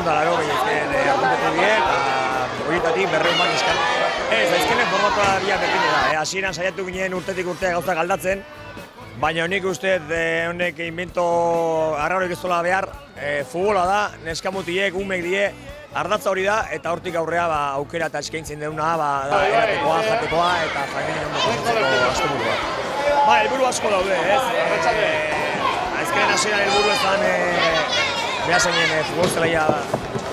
eta laro, behizken apuntetu die, eta horietatik berreun bat eskan. Ez, aizkenen formatoa biak berdine da, hasieran saiatu ginen urtetik urtea gauzak aldatzen, baina nik uste honek invento arraroik ez dola behar, futbola da, neskamutiek, umek die, ardatza hori da, eta hortik aurrea aukera eta eskaintzen deuna da eratekoa, jatekoa, eta familien ondo pasatzeko asteburua. Helburu asko daude, ez? Aizkenen hasieran helburu ezan behar zeinen futbol zelaia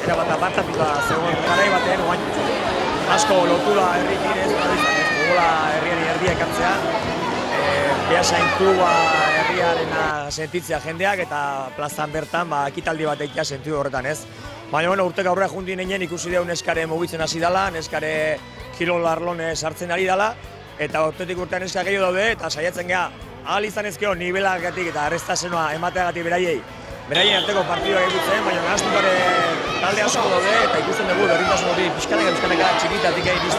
erabat apartatuta zegoen garai batean, oain asko lotura herrikin ez, futbola herriari erdia ekartzea, behar zain kluba herriarena sentitzea jendeak eta plazan bertan ekitaldi bat egitea sentidu horretan ez. Baina urtek aurrera jundi ninen ikusi deu neskare mugitzen hasi dela, neskare kirol arlone sartzen ari dela, eta urtetik urtean neskak gehiago daude, eta saiatzen geha, ahal izan ezkeo nibelagatik eta arrestazioa emateagatik beraien arteko partidua egitzen, baina nahaztukare talde asko daude, eta ikusten dugu berdintasun hori pixkaneka txikitatik egin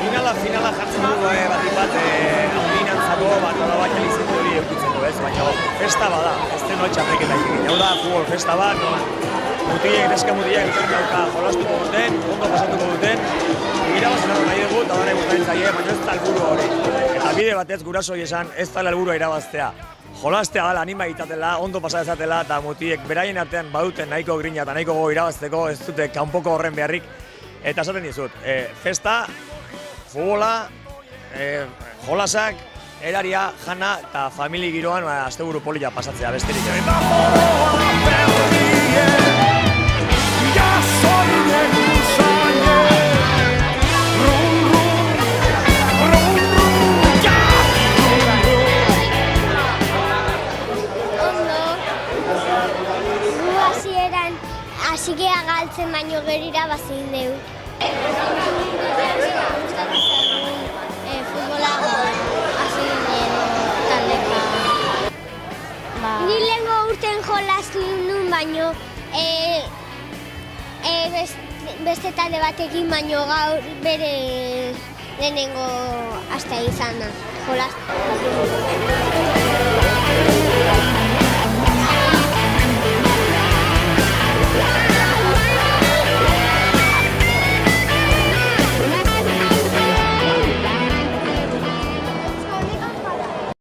Finala jartzen dugu batik bat, handinantzako, nolabait elizentu hori eukitzen du ez, baina festa bada, ez den hori txapreketa egin. Hau da, futbol festa bat, neska mutileak ikusten dauka jolastuko duten, ondo pasatuko duten, irabazen hori nahi dugu, eta dara gustaren zaie, baina ez da helburu hori. Eta bide batez gurasoi esan, ez da helburua irabaztea. Jolastea dela, anima egitatela, ondo pasatezatela, eta mutiek beraien artean baduten nahiko grina eta nahiko gogo irabazteko, ez dute kanpoko horren beharrik. Eta esaten dizut, festa, futbola, jolasak, eraria, jana eta famili giroan asteburu polilla pasatzea besterik. Hasigea galtzen baino gerira bazin deu. Futbola hasi ginen taldeka. Ni lehengo urten jolastu nun baino beste talde batekin baino gaur bere lehenengo astea izan da jolastu.